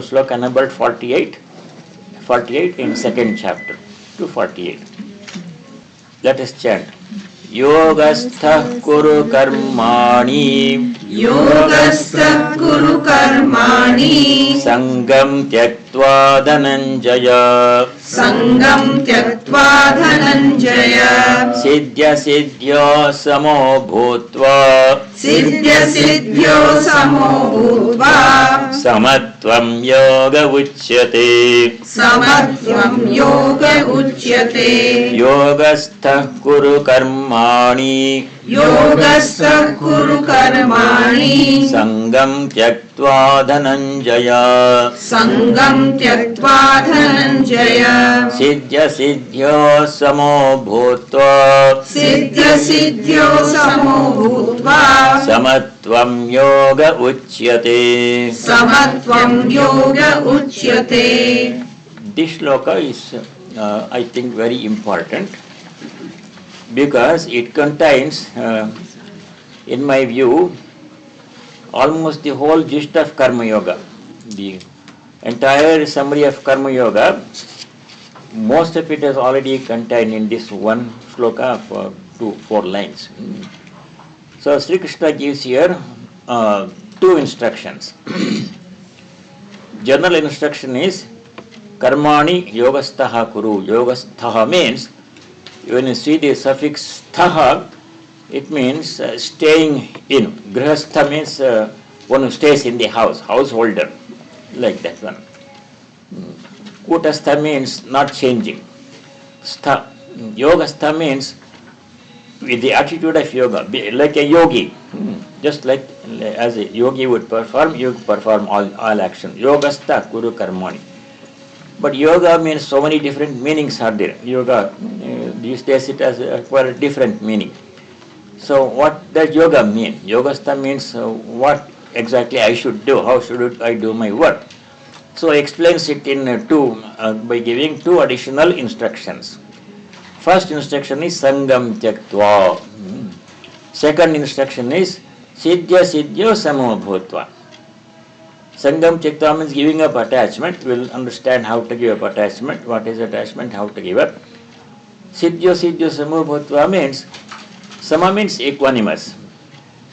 Sloka number 48, 48 in second chapter to 48. Let us chant. Yogastha kuru karmani Yogastha kuru karmani Sangam tyaktva dhananjaya Sangam tyaktva dhananjaya Siddhya siddhyo samo bhutva Siddhya siddhyo samo bhutva Samatvam yoga uchyate Samatvam yoga uchyate Yogastha kuru karmani Yogastha kuru karmani Sangam tyaktva dhananjaya Sangam tyaktva dhananjaya Siddhya siddhyo samo bhutva Siddhya siddhyo samo bhutva Samatvam yoga uchyate. Samatvam yoga uchyate. This shloka is, I think, very important because it contains, in my view, almost the whole gist of Karma Yoga. The entire summary of Karma Yoga, most of it is already contained in this one shloka of 4 lines. So Sri Krishna gives here 2 instructions. General instruction is Karmani yogastaha kuru. Yogastaha means, when you see the suffix thaha, it means staying in. Grihastha means one who stays in the house, householder, like that one. Kutastha means not changing. Yogastha means with the attitude of yoga, like a yogi. Just like as a yogi would perform, you perform all action. Yogastha kuru karmani. But yoga means so many different meanings are there. Yoga, these days it has for a different meaning. So what does yoga mean? Yogastha means what exactly I should do, how should I do my work. So explains it in by giving 2 additional instructions. First instruction is Sangam tyaktva. Second instruction is Siddhya siddhyo samo bhutva. Sangam tyaktva means giving up attachment. We'll understand how to give up attachment, what is attachment, how to give up. Siddhyo siddhyo samo bhutva means, sama means equanimous.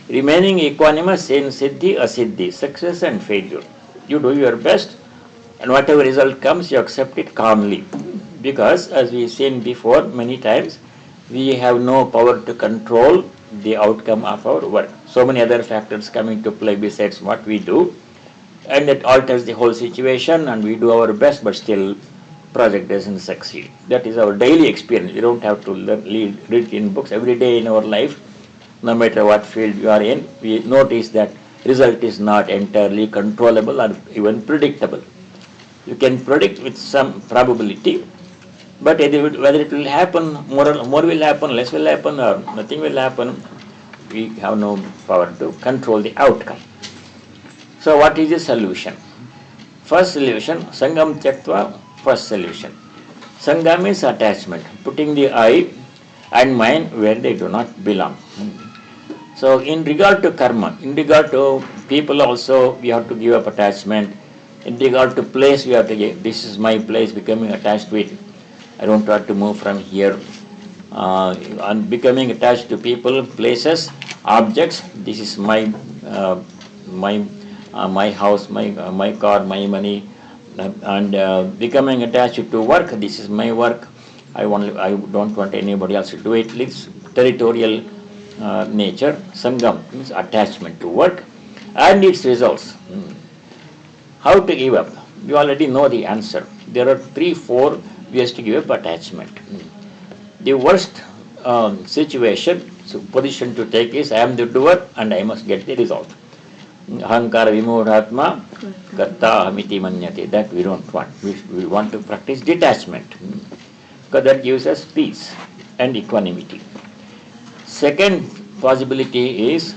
Remaining equanimous in siddhi, asiddhi, success and failure. You do your best and whatever result comes, you accept it calmly. Because as we've seen before many times, we have no power to control the outcome of our work. So many other factors come into play besides what we do, and it alters the whole situation, and we do our best, but still project doesn't succeed. That is our daily experience. We don't have to read it in books. Every day in our life, no matter what field you are in, we notice that result is not entirely controllable or even predictable. You can predict with some probability, but whether it will happen, more will happen, less will happen, or nothing will happen, we have no power to control the outcome. So what is the solution? First solution, Sangam tyaktva, first solution. Sangam means attachment, putting the I and mind where they do not belong. So in regard to karma, in regard to people also, we have to give up attachment. In regard to place, we have to give, this is my place, becoming attached to it. I don't want to move from here. And becoming attached to people, places, objects. This is my house, my car, my money, and becoming attached to work. This is my work. I don't want anybody else to do it. It's territorial nature. Sangam means attachment to work and its results. How to give up? You already know the answer. There are 3-4 ways to give up attachment. The worst situation, position to take is I am the doer and I must get the result. Ahankara vimodhatma karta hamiti manyate. That we don't want. We want to practice detachment because that gives us peace and equanimity. Second possibility is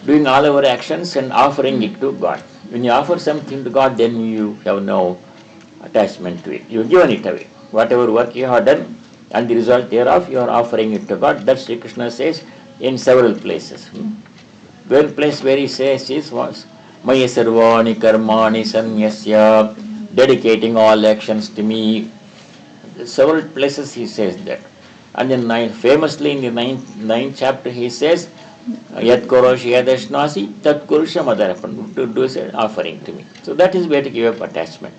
doing all our actions and offering it to God. When you offer something to God, then you have no attachment to it. You have given it away. Whatever work you have done and the result thereof, you are offering it to God. That Sri Krishna says in several places. One place where he says is was Maya sarvani karmani sanyasya, dedicating all actions to me. Several places he says that. And then famously in the ninth chapter he says, Yat koroshi yadashnasi, tat kurusha madarapan, to do an offering to me. So that is where to give up attachment.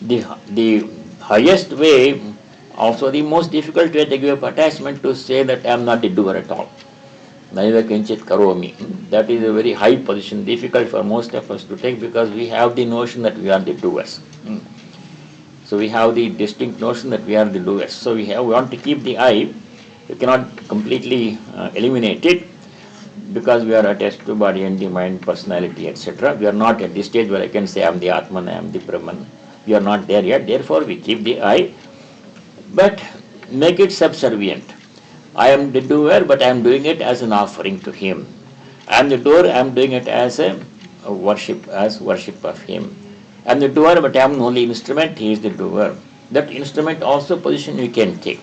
The highest way, also the most difficult way to give up attachment, to say that I am not the doer at all. Naiva kinchit karomi. That is a very high position, difficult for most of us to take, because we have the notion that we are the doers. So we have the distinct notion that we are the doers. So we want to keep the I. We cannot completely eliminate it, because we are attached to body and the mind, personality, etc. We are not at this stage where I can say I am the Atman, I am the Brahman. We are not there yet. Therefore, we keep the I, but make it subservient. I am the doer, but I am doing it as an offering to Him. I am the doer, I am doing it as a worship of Him. I am the doer, but I am only instrument, He is the doer. That instrument also position we can take.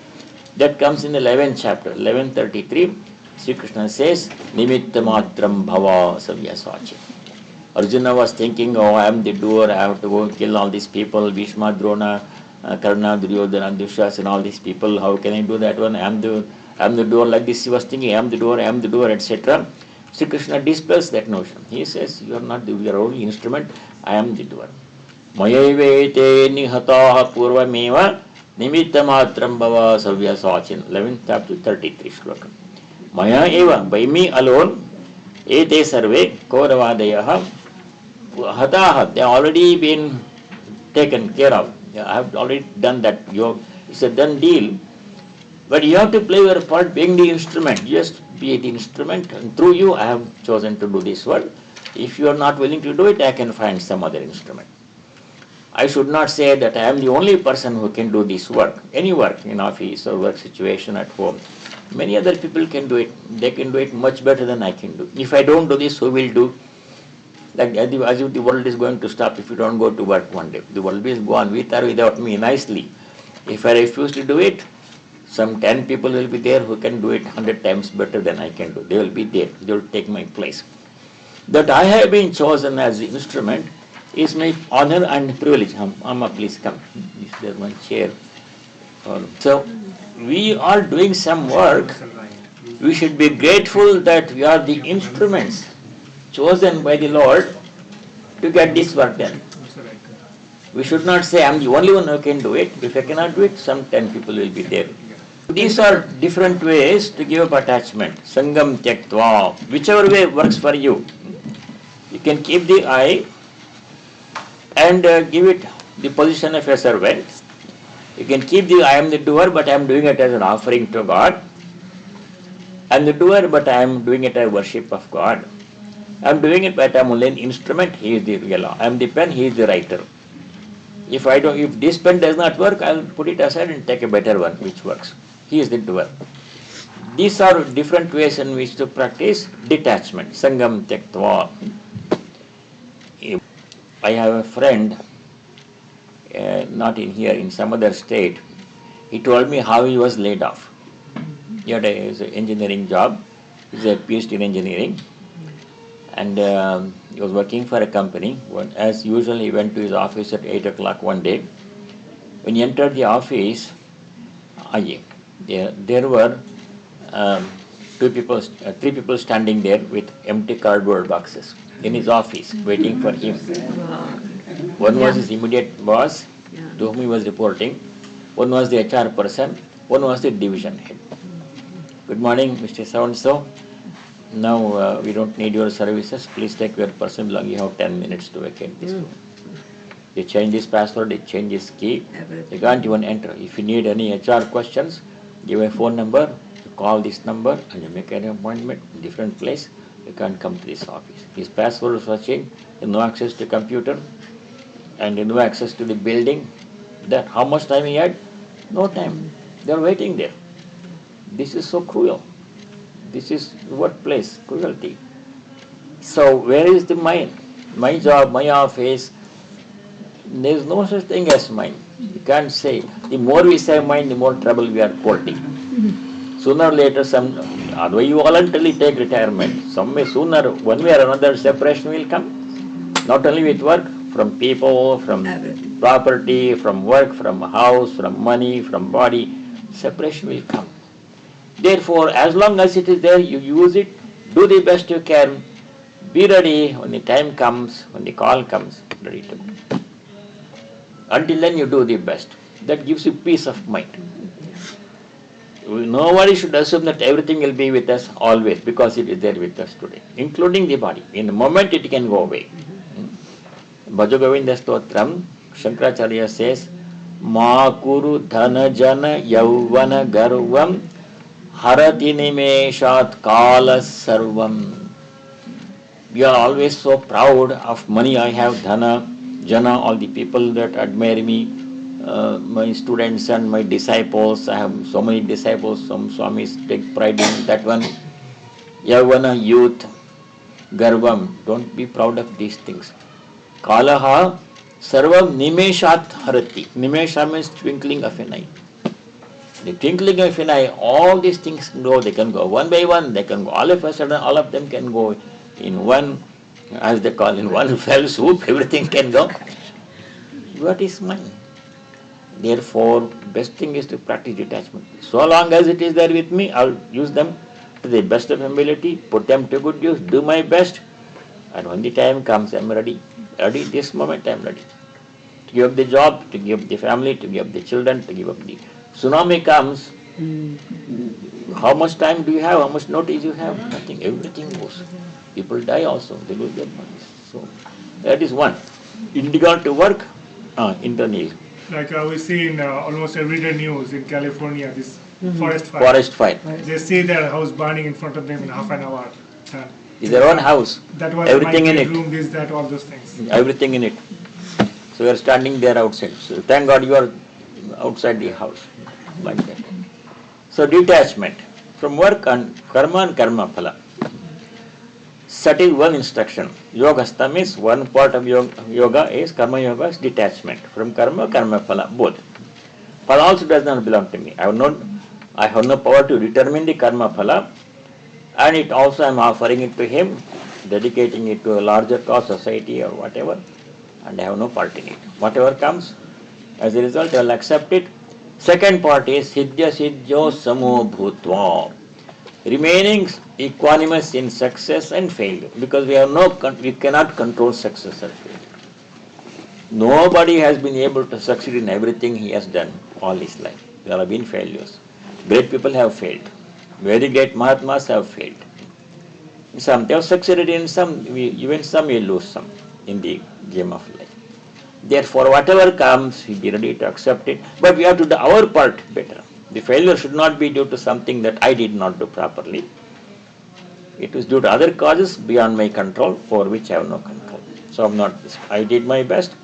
That comes in the 11th chapter, 11:33. Sri Krishna says, Nimitta matram bhava savyasachi. Arjuna was thinking, oh, I am the doer, I have to go kill all these people, Bhishma, Drona, Karna, Duryodhana, Dushas, and all these people. How can I do that one? I am the doer, like this he was thinking, I am the doer, etc. Sri Krishna dispels that notion. He says, you are not the, you are only instrument, I am the doer. Mayavete nihataha purvameva nimitta matram bhava savyasachin. 11th chapter, 33 shloka. Maya eva, by me alone, ete sarve kauravadayaha hataha, they have already been taken care of. I have already done that. It's a done deal. But you have to play your part being the instrument. Just be the instrument, and through you I have chosen to do this work. If you are not willing to do it, I can find some other instrument. I should not say that I am the only person who can do this work. Any work in office or work situation at home. Many other people can do it. They can do it much better than I can do. If I don't do this, who will do? Like as if the world is going to stop if you don't go to work one day. The world will go on with or without me nicely. If I refuse to do it, some 10 people will be there who can do it 100 times better than I can do. They will be there. They will take my place. That I have been chosen as the instrument is my honor and privilege. Amma, please come. There's one chair. So, we are doing some work. We should be grateful that we are the instruments chosen by the Lord to get this work done. We should not say, I am the only one who can do it. If I cannot do it, some 10 people will be there. These are different ways to give up attachment. Sangam tyaktva. Whichever way works for you. You can keep the I and give it the position of a servant. You can keep the I am the doer, but I am doing it as an offering to God. I am the doer, but I am doing it as worship of God. I am doing it, but I am only an instrument. He is the real. I am the pen. He is the writer. If this pen does not work, I will put it aside and take a better one which works. He is the doer. These are different ways in which to practice detachment. Sangam tyaktva. I have a friend, not in here, in some other state. He told me how he was laid off. He had an engineering job. He's a PhD in engineering. And he was working for a company. As usual, he went to his office at 8 o'clock one day. When he entered the office, there were three people standing there with empty cardboard boxes in his office, waiting for him. One was his immediate boss, to whom he was reporting. One was the HR person. One was the division head. Good morning, Mr. So-and-so. Now we don't need your services. Please take your personal belongings. You have 10 minutes to vacate this room. They change his password, they change his key. They can't even enter. If you need any HR questions, give a phone number, you call this number, and you make an appointment in a different place. You can't come to this office. His password was changed. No access to computer, and no access to the building. That how much time he had? No time. They are waiting there. This is so cruel. This is workplace cruelty. So where is the mind? My job, my office. There is no such thing as mind. You can't say. The more we say mind, the more trouble we are courting. Sooner or later, otherwise you voluntarily take retirement. Some way sooner, one way or another, separation will come. Not only with work, from people, from property, from work, from house, from money, from body, separation will come. Therefore, as long as it is there, you use it, do the best you can, be ready when the time comes, when the call comes, ready to go. Until then, you do the best. That gives you peace of mind. Nobody should assume that everything will be with us always because it is there with us today, including the body. In a moment, it can go away. Bhajagovinda Stotram, Shankaracharya says, Ma kuru dhana jana yauvana garvam harati nimeshat kala sarvam. We are always so proud of money I have, dhana, jana, all the people that admire me, my students and my disciples. I have so many disciples, some Swamis take pride in that one. Yauvana, youth, garvam, don't be proud of these things. Kalaha sarvam nimeshat harati. Nimesha means twinkling of an eye. The twinkling of an eye, all these things go, they can go one by one, they can go all of a sudden, all of them can go in one, as they call, in one fell swoop, everything can go. What is mine? Therefore, best thing is to practice detachment. So long as it is there with me, I'll use them to the best of ability, put them to good use, do my best, and when the time comes, I'm ready. Ready, this moment I'm ready. To give up the job, to give up the family, to give up the children, to give up the... Tsunami comes, how much time do you have, how much notice you have? Nothing, everything goes. People die also, they lose their bodies. So, that is one. Indigo to work, internally. Like we see in almost everyday news in California, this forest fire. Forest fire. They see their house burning in front of them in half an hour. It's their own house. That was everything my in it. room, this, that, all those things. Everything in it. So you are standing there outside. So thank God you are outside the house. Like that. So detachment from work and karma phala. That is one instruction. Yogastha means one part of yoga is karma yoga is detachment from karma phala, both. Phala also does not belong to me. I have no power to determine the karma phala, and it also I am offering it to him, dedicating it to a larger cause, society or whatever, and I have no part in it. Whatever comes, as a result, I will accept it. Second part is siddhya siddhyo samo bhutva, remaining equanimous in success and failure, because we cannot control success or failure. Nobody has been able to succeed in everything he has done all his life. There have been failures. Great people have failed. Very great Mahatmas have failed. Some they have succeeded in some, even some will lose some in the game of life. Therefore, whatever comes, we be ready to accept it, but we have to do our part better. The failure should not be due to something that I did not do properly. It is due to other causes beyond my control, for which I have no control. So I did my best.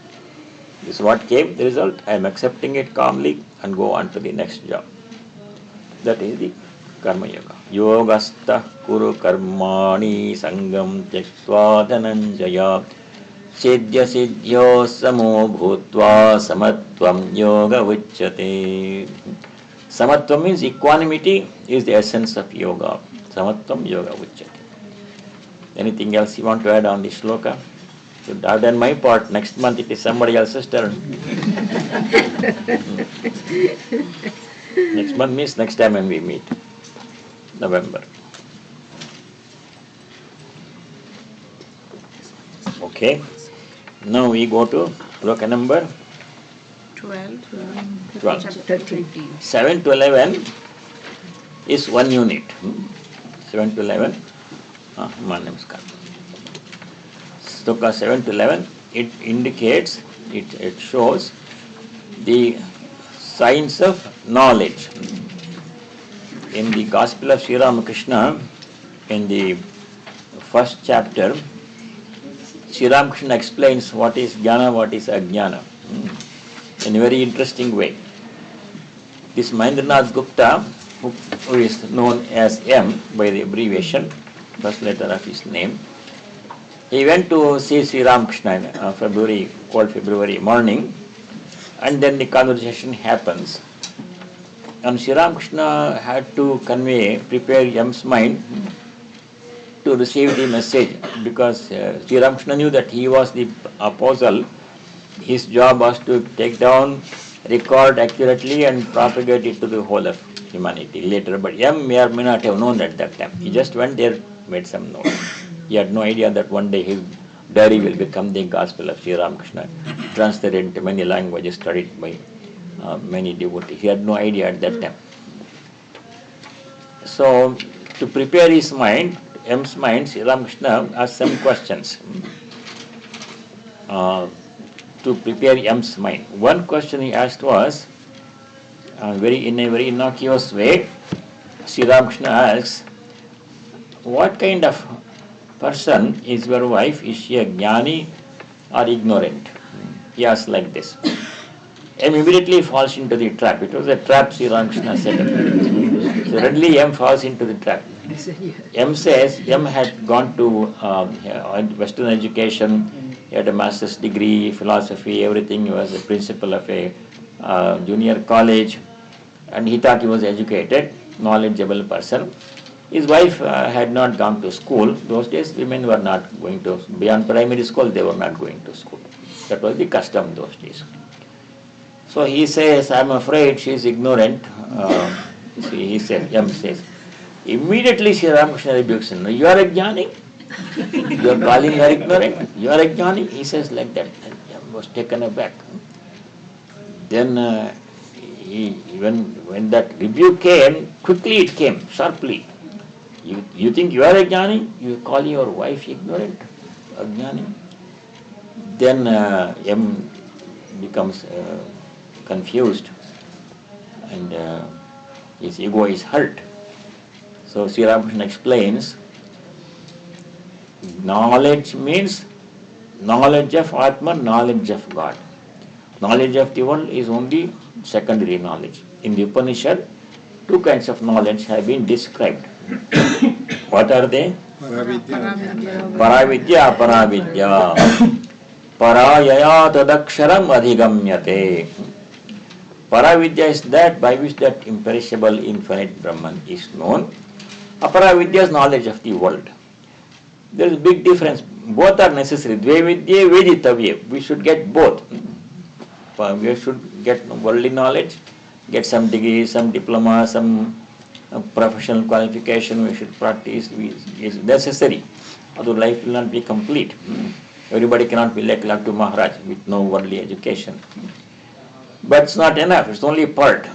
This is what came, the result. I am accepting it calmly and go on to the next job. That is the karma yoga. Yogastha kuru karmani sangam tyaktva dhananjaya siddhya siddhyo samo bhutva samatvam yoga uchyate. Samatvam means equanimity is the essence of yoga. Samatvam yoga uchyate. Anything else you want to add on the shloka? So I've done my part. Next month it is somebody else's turn. Next month means next time when we meet. November. Okay. Now we go to shloka number 12. Chapter 20. 7 to 11 is one unit. 7 to 11. Namaskar. Shloka 7 to 11, it indicates, it shows the signs of knowledge. In the Gospel of Sri Ramakrishna, in the first chapter, Sri Ramakrishna explains what is jnana, what is ajnana, in a very interesting way. This Mahendranath Gupta, who is known as M by the abbreviation, first letter of his name, he went to see Sri Ramakrishna on cold February morning, and then the conversation happens. And Sri Ramakrishna had to prepare Yam's mind to receive the message because Sri Ramakrishna knew that he was the apostle. His job was to take down, record accurately and propagate it to the whole of humanity later. But M may or may not have known at that time. He just went there, made some notes. He had no idea that one day his diary will become the gospel of Sri Ramakrishna, translated into many languages, studied by many devotees. He had no idea at that time. So, to prepare his mind, M's mind, Sri Ramakrishna asked some questions to prepare M's mind. One question he asked was, in a very innocuous way, Sri Ramakrishna asks, what kind of person is your wife? Is she a jnani or ignorant? He asked like this. M immediately falls into the trap. It was a trap Sri Ramakrishna set up. So readily M falls into the trap. M says, M had gone to Western education, he had a master's degree, philosophy, everything. He was a principal of a junior college, and he thought he was educated, knowledgeable person. His wife had not gone to school. Those days women were not going to, beyond primary school, they were not going to school. That was the custom those days. So he says, I'm afraid she is ignorant. He said, M says, immediately Sri Ramakrishna rebukes him. You are a jnani? You are calling her ignorant? You are a jnani? He says like that. And M was taken aback. Then when that rebuke came, quickly it came, sharply. You think you are a jnani? You call your wife ignorant? A jnani? Then M becomes confused and his ego is hurt. So Sri Ramakrishna explains, knowledge means knowledge of Atma, knowledge of God. Knowledge of the world is only secondary knowledge. In the Upanishad, two kinds of knowledge have been described. What are they? Paravidya, aparavidya. Parayaya tadaksharam adhigamyate. Paravidya is that by which that imperishable, infinite Brahman is known. Aparavidya is knowledge of the world. There is a big difference. Both are necessary. Dvevidya, veditavya. We should get both. We should get worldly knowledge, get some degree, some diploma, some professional qualification. We should practice. It is necessary. Otherwise life will not be complete. Everybody cannot be like Laktu Maharaj with no worldly education. But it's not enough. It's only part.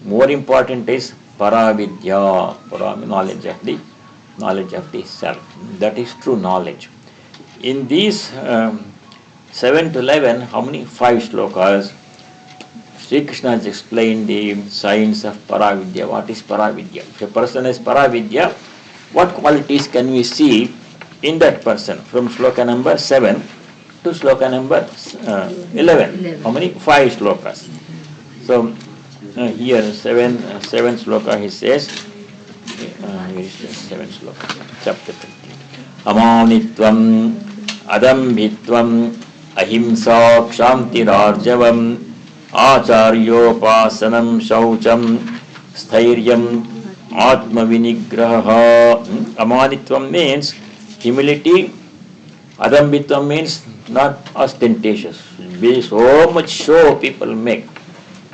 More important is paravidya, knowledge of the self. That is true knowledge. In these 7 to 11, how many? 5 slokas. Sri Krishna has explained the science of paravidya. What is paravidya? If a person is paravidya, what qualities can we see in that person? From sloka number 7 to sloka number 11. How many? 5 slokas. So here 7 sloka he says, here is the 7 sloka, chapter 20. Amanitvam, adambhitvam, ahimsa, kshantirarjavam, acharyopasanam, shaucham, sthiryam, atma vinigraha. Amanitvam means humility. Adambhitvam means not ostentatious. Be so much show people make.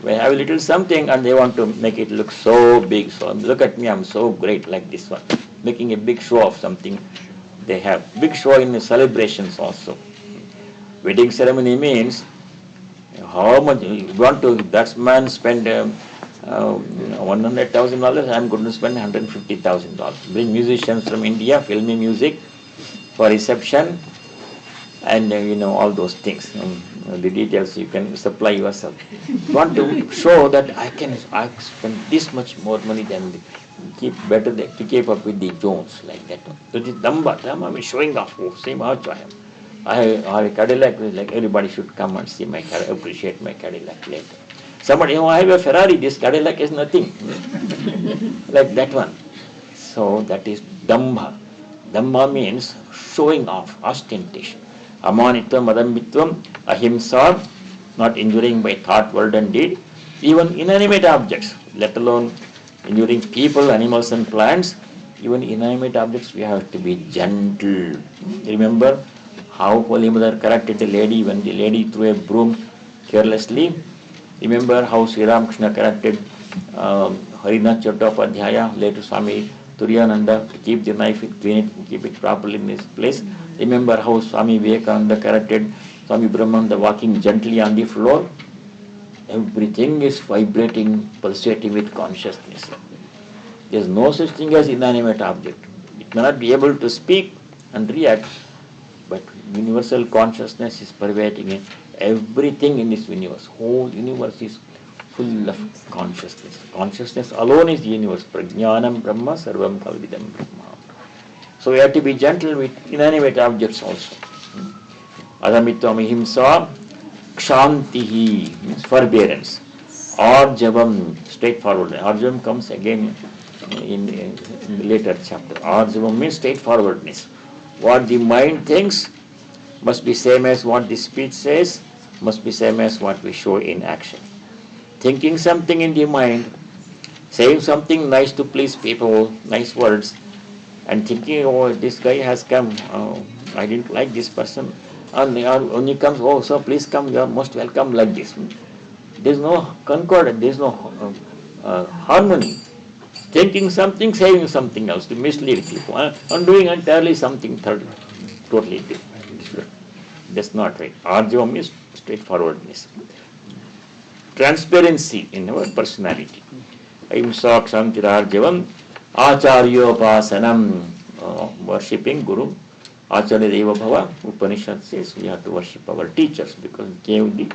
They have a little something and they want to make it look so big. So look at me, I'm so great like this one. Making a big show of something they have. Big show in the celebrations also. Wedding ceremony means how much you want to, that man spend $100,000, I'm going to spend $150,000. Bring musicians from India, film music for reception and all those things. The details you can supply yourself. You want to show that I spend this much more money than to keep up with the Jones like that. That is Dhamma. Dhamma means showing off. Oh, see how much I am. I have a Cadillac, like everybody should come and see my Cadillac, appreciate my Cadillac later. Somebody, I have a Ferrari, this Cadillac is nothing. Like that one. So that is Dhamma. Dhamma means showing off, ostentation. Amanitvam, adambhitvam, ahimsa, not injuring by thought, word and deed. Even inanimate objects, let alone injuring people, animals and plants. Even inanimate objects we have to be gentle. Remember how Holy Mother corrected the lady when the lady threw a broom carelessly? Remember how Sri Ramakrishna corrected Harinath Chattopadhyaya, later Swami Turiyananda, to keep the knife, clean it, keep it properly in its place. Remember how Swami Vivekananda corrected Swami Brahmarupananda walking gently on the floor. Everything is vibrating, pulsating with consciousness. There is no such thing as inanimate object. It may not be able to speak and react, but universal consciousness is pervading in everything in this universe. Whole universe is full of consciousness. Consciousness alone is the universe. Prajnanam Brahma Sarvam Kalvidam Brahma. So we have to be gentle with inanimate objects also. Adamitvam ahimsa kshantihi means forbearance. Arjavam, straightforward. Arjavam comes again in the later chapter. Arjavam means straightforwardness. What the mind thinks must be same as what the speech says, must be same as what we show in action. Thinking something in the mind, saying something nice to please people, nice words, and thinking, oh, this guy has come, I didn't like this person, and when he comes, oh, so please come, you are most welcome, like this. There is no concordance, there is no harmony. Thinking something, saying something else to mislead people, and doing entirely something totally different. That's not right. Arjavam is straightforwardness. Transparency in our personality. Ahimsa kshantirarjavam acharyopasanam, worshipping Guru. Acharya Deva Bhava. Upanishad says we have to worship our teachers because they gave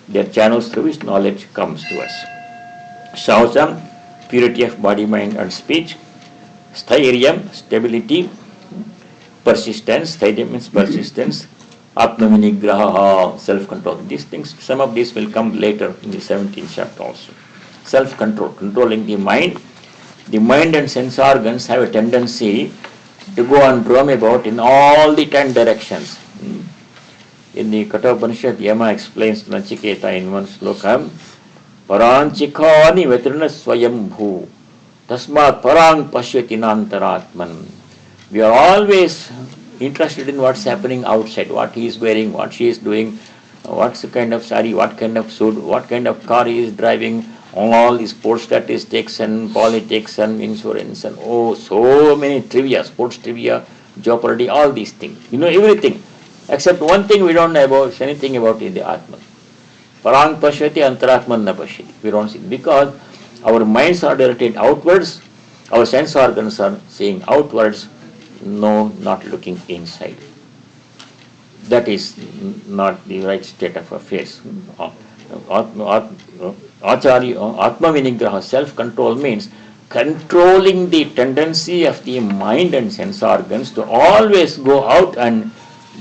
their channels through which knowledge comes to us. Shaucham, purity of body, mind and speech. Stairyam, stability. Persistence, Stairyam means persistence. Atmavinigraha, self-control. These things, some of these will come later in the 17th chapter also. Self-control, controlling the mind. The mind and sense organs have a tendency to go and roam about in all the 10 directions. In the Kathopanishad, Yama explains to Nachiketa in one sloka, Paranchikani vetrina swayambhu tasmat parang pashyati nantaratman. We are always interested in what's happening outside, what he is wearing, what she is doing, what's the kind of sari, what kind of suit, what kind of car he is driving, all the sports statistics and politics and insurance and so many trivia, sports trivia, Jeopardy, all these things. You know everything. Except one thing we don't know about, anything about is the Atman. Parang pashyati antaratman na pashyati. We don't see. Because our minds are directed outwards, our sense organs are seeing outwards, no, not looking inside. That is not the right state of affairs. Atma vinigraha, self-control means controlling the tendency of the mind and sense organs to always go out and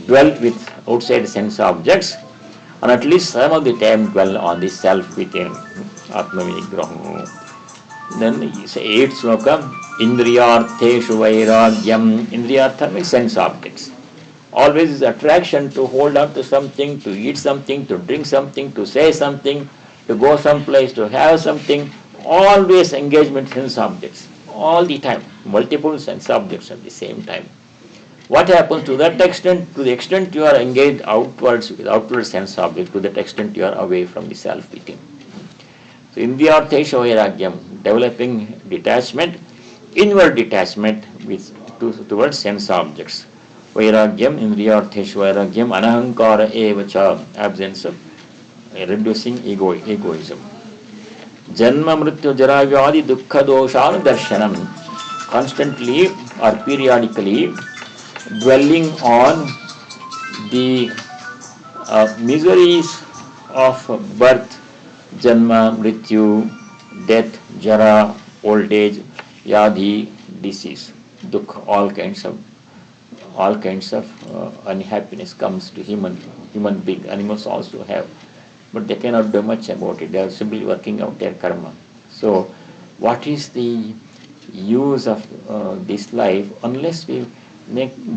dwell with outside sense objects, and at least some of the time dwell on the self within. Atma vinigraha. Then he says 8th sloka, Indriyartheshu vairagyam. Indriyartha means sense objects. Always is attraction to hold on to something, to eat something, to drink something, to say something, to go someplace, to have something. Always engagement sense objects. All the time. Multiple sense objects at the same time. What happens to that extent? To the extent you are engaged outwards with outward sense objects, to that extent you are away from the self within. So Indriyartheshu vairagyam, developing detachment, inward detachment towards sense objects. Vairagyam, Indriyartheshu vairagyam, anahankara evacha, absence of reducing egoism. Janma mrityu jara vyadi dukkha doshana darshanam, constantly or periodically dwelling on the miseries of birth, janma, mrityu, death, jara, old age, yadhi, disease, dukkha, all kinds of unhappiness comes to human being. Animals also have, but they cannot do much about it. They are simply working out their karma. So, what is the use of this life unless we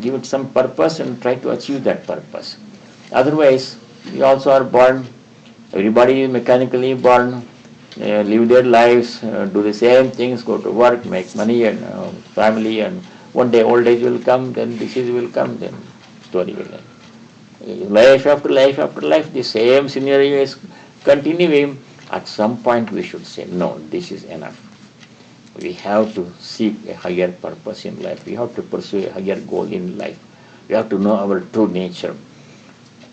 give it some purpose and try to achieve that purpose? Otherwise, we also are born. Everybody is mechanically born. live their lives, do the same things, go to work, make money and family, and one day old age will come, then disease will come, then story will end. Life after life after life, the same scenario is continuing. At some point we should say, no, this is enough. We have to seek a higher purpose in life. We have to pursue a higher goal in life. We have to know our true nature.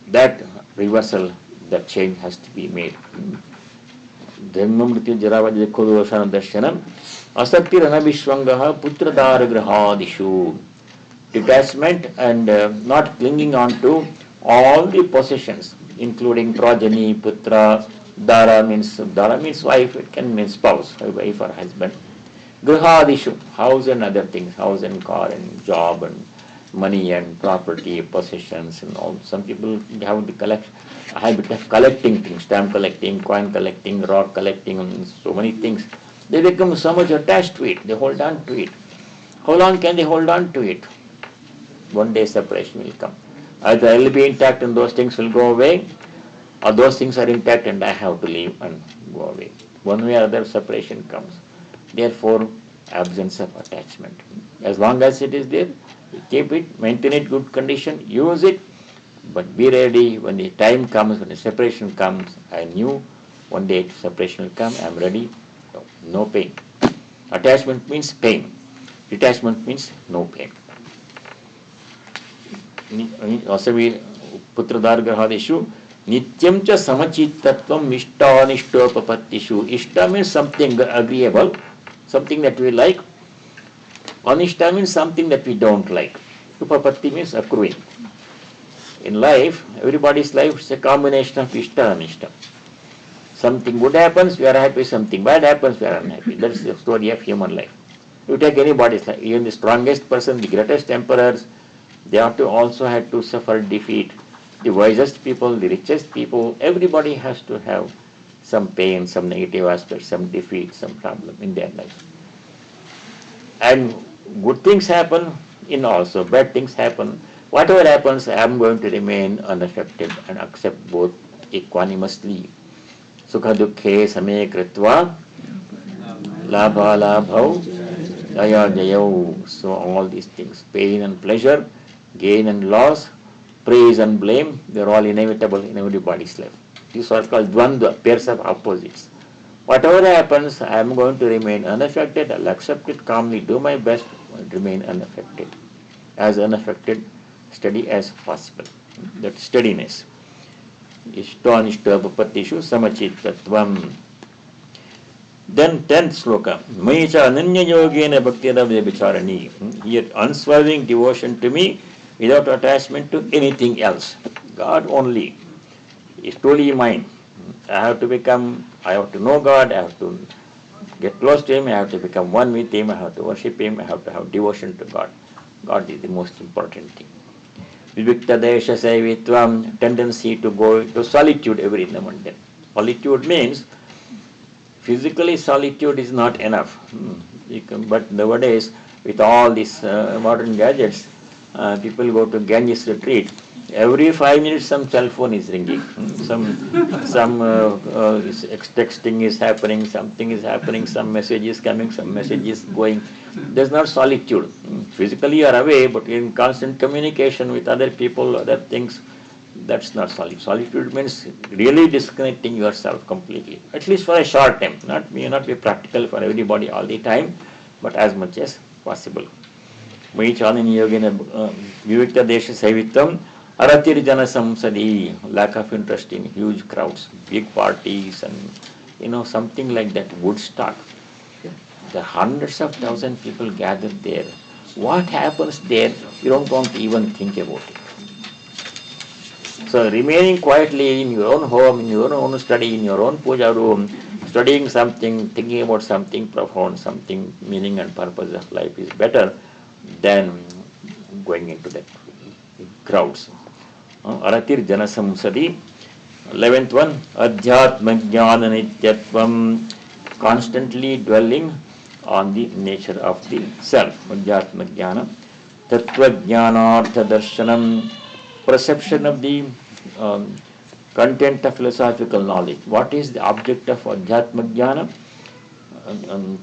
That reversal, that change has to be made. Dharmamriti Jaravajya Kodosana Darshanam Asakti Ranabhishwangaha Putradara Grahadishu. Detachment and not clinging on to all the possessions, including progeny, putra, dara means wife, it can mean spouse, wife or husband. Grihadishu, house and other things, house and car and job and money and property, possessions and all. Some people have the habit of collecting things, stamp collecting, coin collecting, rock collecting, and so many things. They become so much attached to it, they hold on to it. How long can they hold on to it? One day separation will come. Either I will be intact and those things will go away, or those things are intact and I have to leave and go away. One way or other separation comes. Therefore, absence of attachment. As long as it is there, keep it, maintain it good condition, use it, but be ready when the time comes, when the separation comes. I knew one day separation will come, I am ready, no pain. Attachment means pain. Detachment means no pain. Asavi Putradargahadishu Nityam cha samachittatvam ishtanishtopapatishu. Ishta means something agreeable, something that we like. Anishta means something that we don't like. Upapatti means accruing. In life, everybody's life is a combination of ishta and anishta. Something good happens, we are happy. Something bad happens, we are unhappy. That's the story of human life. You take anybody's life, even the strongest person, the greatest emperors, they also had to suffer defeat. The wisest people, the richest people, everybody has to have some pain, some negative aspect, some defeat, some problem in their life. And good things happen, in also bad things happen. Whatever happens, I am going to remain unaffected and accept both equanimously. Sukha dukkhe same kritva labha labhau jaya jayau. So all these things, pain and pleasure, gain and loss, praise and blame, they are all inevitable in everybody's life. These are called dvandva, pairs of opposites. Whatever happens, I am going to remain unaffected. I will accept it calmly, do my best, and remain unaffected. As unaffected, steady as possible. That steadiness. Ishtanishtapapatishu samachittatvam. Then 10th sloka. Maicha ananya yogena bhaktirabhya vicharani. Yet unswerving devotion to me without attachment to anything else. God only is truly mine. I have to know God, I have to get close to Him, I have to become one with Him, I have to worship Him, I have to have devotion to God. God is the most important thing. Vivikta desha sevitvam, tendency to go to solitude every now and then. Solitude means physically solitude is not enough. But nowadays, with all these modern gadgets, people go to Ganges retreat. Every 5 minutes some cell phone is ringing. Some texting is happening, something is happening, some message is coming, some message is going. There's not solitude. Physically you are away, but in constant communication with other people, other things, that's not solitude. Solitude means really disconnecting yourself completely, at least for a short time. May not be practical for everybody all the time, but as much as possible. Maichanin yogena vivikta desha sevitam aratir jana samsadi. Lack of interest in huge crowds, big parties, and something like that. Woodstock. The hundreds of thousands of people gathered there. What happens there? You don't want to even think about it. So remaining quietly in your own home, in your own study, in your own puja room, studying something, thinking about something profound, something meaning and purpose of life is better than going into that crowds. Aratir jana samsadi. 11th one, adhyatma jnana nityatvam, constantly dwelling on the nature of the self. Adhyatma jnana. Tattva jnanartha darshanam, perception of the content of philosophical knowledge. What is the object of Adhyatma Jnana?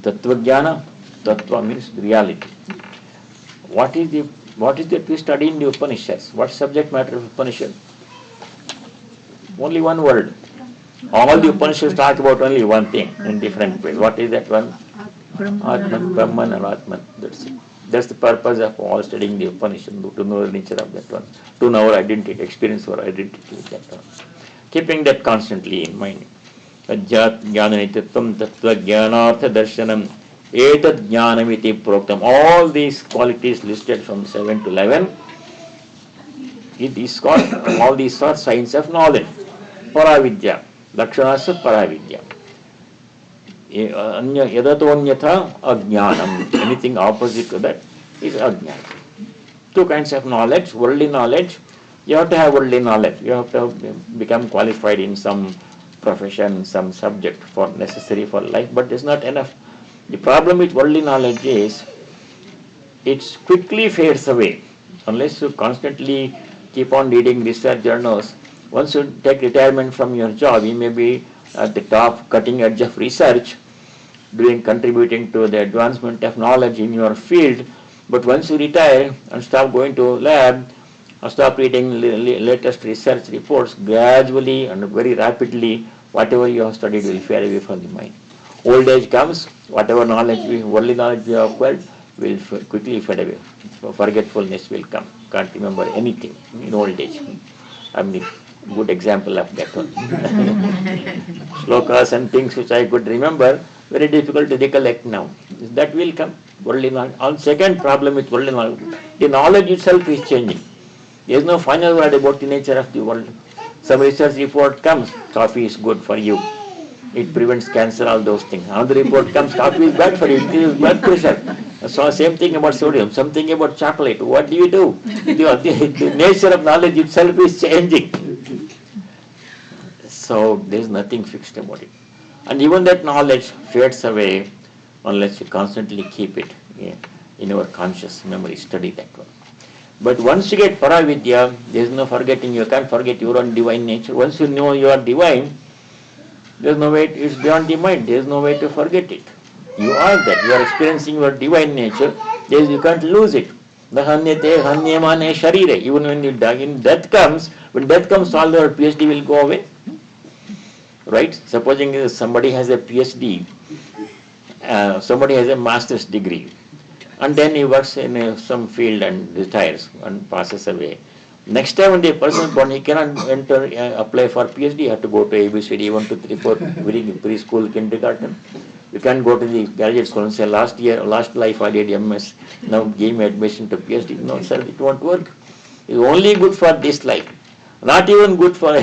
Tattva Jnana. Tattva means reality. What is that we study in the Upanishads? What subject matter of Upanishad? Only one word. All the Upanishads talk about only one thing in different ways. What is that one? Atman, Brahman and Atman. That's it. That's the purpose of all studying the Upanishad, to know the nature of that one, to know our identity, experience our identity with that one. Keeping that constantly in mind. Ajjat jnananititvam tattva jnanartha darshanam etad jnanamiti proktam. All these qualities listed from 7 to 11, it is called, all these are signs of knowledge. Paravidya. Lakshanasa paravidya. Yadatonyatha ajnanam. Anything opposite to that is ajnana. Two kinds of knowledge. Worldly knowledge. You have to have worldly knowledge. You have to become qualified in some profession, some subject for necessary for life, but it's not enough. The problem with worldly knowledge is it quickly fades away unless you constantly keep on reading research journals. Once you take retirement from your job, you may be at the top cutting edge of research, contributing to the advancement of knowledge in your field, but once you retire and stop going to lab or stop reading latest research reports, gradually and very rapidly whatever you have studied will fade away from the mind. Old age comes, whatever worldly knowledge we have acquired will quickly fade away. So forgetfulness will come. Can't remember anything in old age. I'm the good example of that one. Slokas and things which I could remember, very difficult to recollect now. That will come. Worldly knowledge. On second problem with worldly knowledge, the knowledge itself is changing. There is no final word about the nature of the world. Some research report comes, coffee is good for you. It prevents cancer, all those things. Another report comes, coffee is bad for you, it increases blood pressure. So same thing about sodium, something about chocolate. What do you do? The nature of knowledge itself is changing. So there is nothing fixed about it. And even that knowledge fades away unless you constantly keep it in your conscious memory, study that one. But once you get paravidya, there is no forgetting. You can't forget your own divine nature. Once you know you are divine, there is no way, it's beyond the mind. There is no way to forget it. You are that. You are experiencing your divine nature. You can't lose it. Even when you die, when death comes, all your PhD will go away. Right? Supposing somebody has a PhD, somebody has a master's degree, and then he works in some field and retires and passes away. Next time when the person is born, he cannot apply for PhD. He has to go to ABCD 1, 2, 3, 4, preschool, kindergarten. You can't go to the graduate school and say, last life I did MS, now give me admission to PhD. No, sir, it won't work. It's only good for this life. Not even good for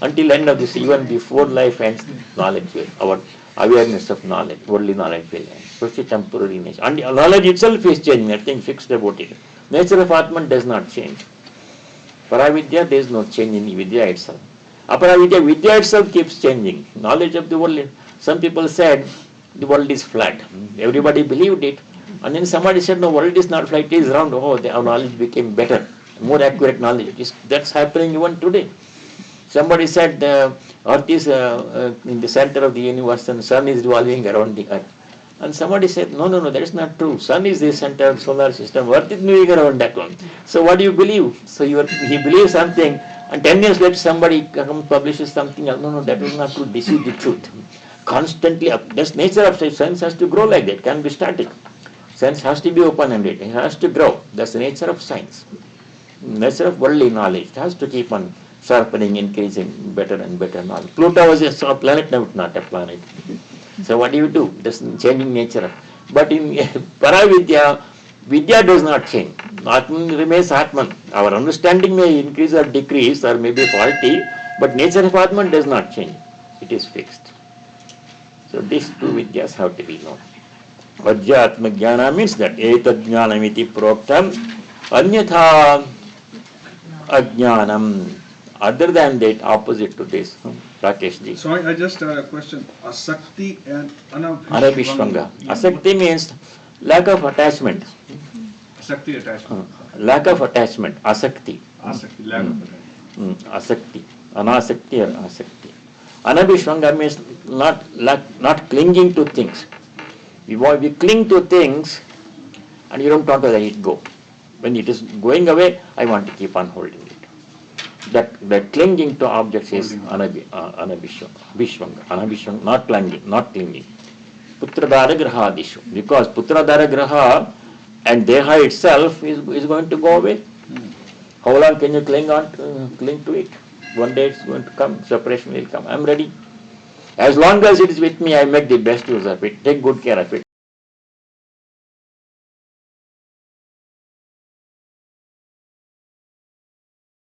until end of this, even before life ends, knowledge will, our awareness of knowledge, worldly knowledge will end. So it's a temporary nature. And knowledge itself is changing, nothing fixed about it. Nature of Atman does not change. Paravidya, there is no change in Vidya itself. Aparavidya, Vidya itself keeps changing. Knowledge of the world, some people said the world is flat. Everybody believed it. And then somebody said, no, world is not flat, it is round. Oh, our knowledge became better, more accurate knowledge. That's happening even today. Somebody said the earth is in the center of the universe and sun is revolving around the earth. And somebody said, no, that is not true. Sun is the center of the solar system, earth is moving around that one. So what do you believe? So he believes something, and 10 years later somebody publishes something else. No, that is not true. This is the truth. Constantly, that's nature of science has to grow like that. It can't be static. Science has to be open-ended. It has to grow. That's the nature of science. Nature of worldly knowledge. It has to keep on sharpening, increasing better and better knowledge. Pluto was a planet, now it's not a planet. So what do? That's changing nature. But in Paravidya, Vidya does not change. Atman remains Atman. Our understanding may increase or decrease or may be faulty, but nature of Atman does not change. It is fixed. So these two Vidyas have to be known. Vajjatma Jnana means that etad jnanamiti proktam anyatha ajnanam. Other than that, opposite to this, Rakesh ji. So I just had a question. Asakti and Anabhishvanga. Asakti means lack of attachment. Asakti attachment. Lack of attachment. Asakti. Asakti, lack of attachment. Asakti. Anasakti or asakti. Anabhishvanga means not clinging to things. We cling to things and you don't want to let it go. When it is going away, I want to keep on holding it. That clinging to objects is anabhishvanga. Anabhishvanga, not clinging. Putradhara grahadishu. Because putradhara graha and deha itself is going to go away. How long can you cling to it? One day it's going to come, separation will come. I'm ready. As long as it is with me, I make the best use of it, take good care of it.